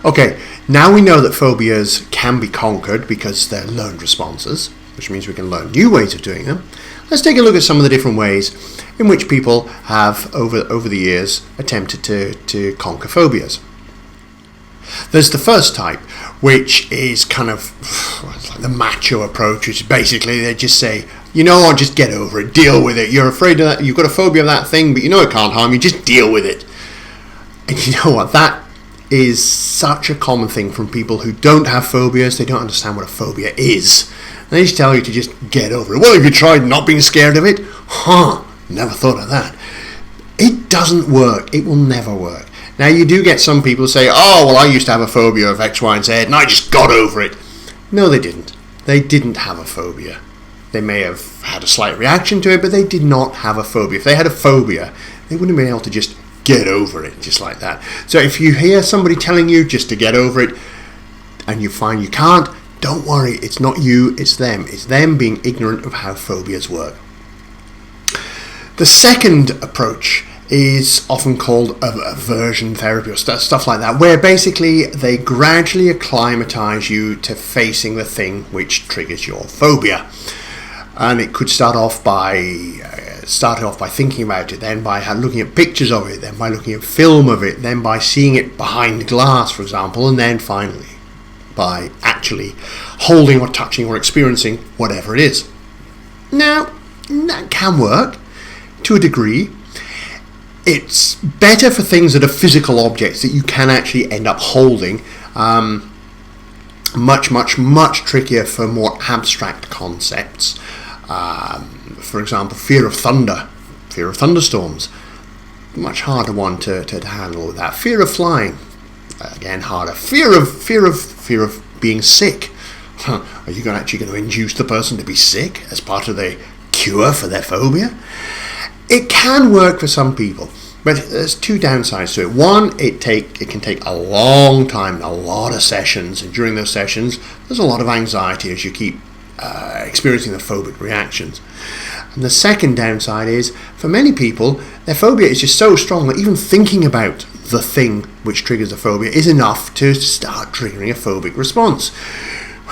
Okay, now we know that phobias can be conquered because they're learned responses, which means we can learn new ways of doing them. Let's take a look at some of the different ways in which people have, over the years, attempted to conquer phobias. There's the first type, which is kind of like the macho approach, which is basically they just say, you know what, just get over it, deal with it. You're afraid of that, you've got a phobia of that thing, but you know it can't harm you, just deal with it. And you know what, that is such a common thing from people who don't have phobias. They don't understand what a phobia is. And they just tell you to just get over it. Well, have you tried not being scared of it? Never thought of that. It doesn't work. It will never work. Now, you do get some people who say, oh, well, I used to have a phobia of X, Y, and Z, and I just got over it. No, they didn't. They didn't have a phobia. They may have had a slight reaction to it, but they did not have a phobia. If they had a phobia, they wouldn't have been able to just get over it, just like that. So if you hear somebody telling you just to get over it, and you find you can't, don't worry, it's not you, it's them. It's them being ignorant of how phobias work. The second approach is often called aversion therapy or stuff like that, where basically they gradually acclimatize you to facing the thing which triggers your phobia. And it could start off by thinking about it, then by looking at pictures of it, then by looking at film of it, then by seeing it behind glass, for example, and then finally by actually holding or touching or experiencing whatever it is. Now, that can work to a degree. It's better for things that are physical objects that you can actually end up holding. Much trickier for more abstract concepts. For example, fear of thunder, fear of thunderstorms, much harder one to handle with that. Fear of flying, again harder. Fear of being sick. Are you actually going to induce the person to be sick as part of the cure for their phobia? It can work for some people, but there's two downsides to it. One, it can take a long time, a lot of sessions, and during those sessions, there's a lot of anxiety as you keep experiencing the phobic reactions. And the second downside is, for many people, their phobia is just so strong that even thinking about the thing which triggers the phobia is enough to start triggering a phobic response.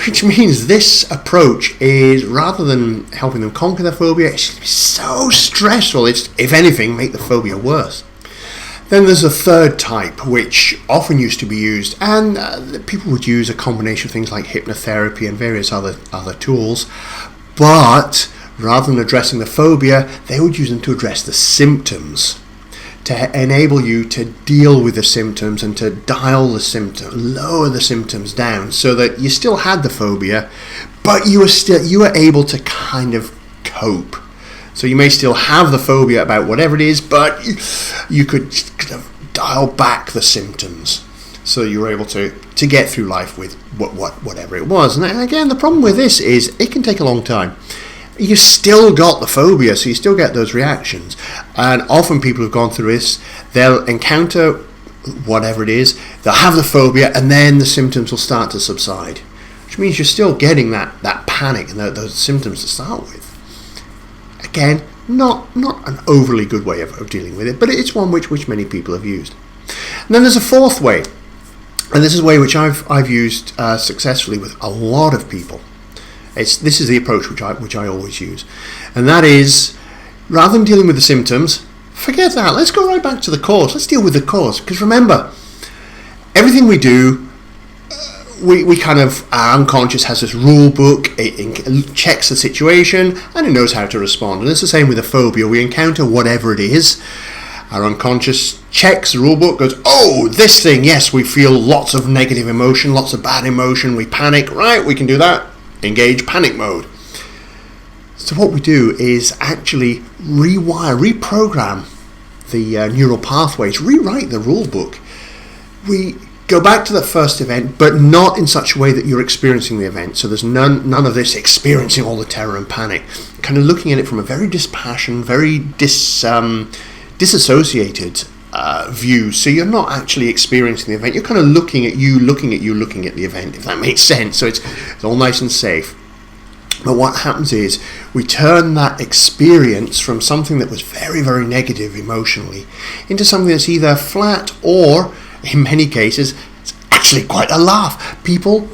Which means this approach is, rather than helping them conquer their phobia, it's so stressful. It's, if anything, make the phobia worse. Then there's a third type, which often used to be used, and people would use a combination of things like hypnotherapy and various other tools, but rather than addressing the phobia, they would use them to address the symptoms, to enable you to deal with the symptoms and to dial the symptoms, lower the symptoms down, so that you still had the phobia, but you were able to kind of cope. So you may still have the phobia about whatever it is, but you could kind of dial back the symptoms, so you were able to get through life with whatever it was. And again, the problem with this is it can take a long time. You still got the phobia, so you still get those reactions. And often people who've gone through this, they'll encounter whatever it is, they'll have the phobia, and then the symptoms will start to subside, which means you're still getting that panic and those symptoms to start with. Again, not an overly good way of dealing with it, but it's one which many people have used. And then there's a fourth way, and this is a way which I've used successfully with a lot of people. This is the approach which I always use, and that is, rather than dealing with the symptoms, forget that. Let's go right back to the cause. Let's deal with the cause, because remember, everything we do, we kind of, our unconscious has this rule book. It checks the situation and it knows how to respond. And it's the same with a phobia. We encounter whatever it is. Our unconscious checks the rule book, goes, oh, this thing, yes, we feel lots of negative emotion, lots of bad emotion, we panic, right, we can do that. Engage panic mode. So what we do is actually reprogram the neural pathways, rewrite the rule book. We go back to the first event, but not in such a way that you're experiencing the event. So there's none of this experiencing all the terror and panic. Kind of looking at it from a very dispassionate, very disassociated view. So you're not actually experiencing the event. You're kind of looking at the event, if that makes sense. So it's all nice and safe. But what happens is we turn that experience from something that was very, very negative emotionally into something that's either flat or, in many cases, it's actually quite a laugh. People,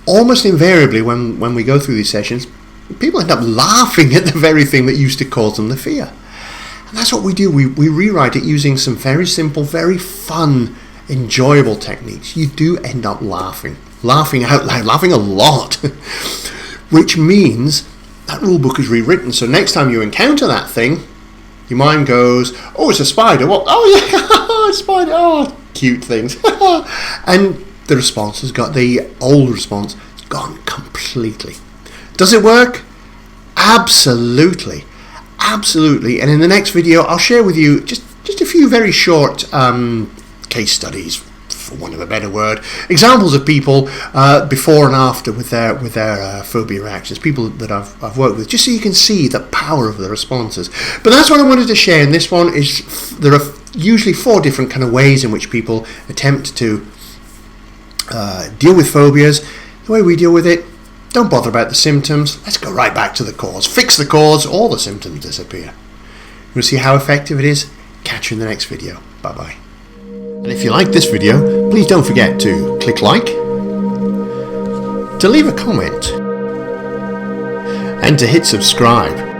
almost invariably, when we go through these sessions, people end up laughing at the very thing that used to cause them the fear. And that's what we do. We rewrite it using some very simple, very fun, enjoyable techniques. You do end up laughing out loud, laughing a lot, which means that rule book is rewritten. So next time you encounter that thing, your mind goes, oh, it's a spider. What? Oh, yeah, a spider. Oh, cute things. And the response has got, the old response, gone completely. Does it work? Absolutely. Absolutely. And in the next video, I'll share with you just a few very short case studies, for want of a better word, examples of people before and after with their phobia reactions, people that I've worked with, just so you can see the power of the responses. But that's what I wanted to share in this one. Is there are usually 4 different kind of ways in which people attempt to deal with phobias. The way we deal with it: don't bother about the symptoms. Let's go right back to the cause. Fix the cause, all the symptoms disappear. We'll see how effective it is. Catch you in the next video. Bye-bye. And if you like this video, please don't forget to click like, to leave a comment, and to hit subscribe.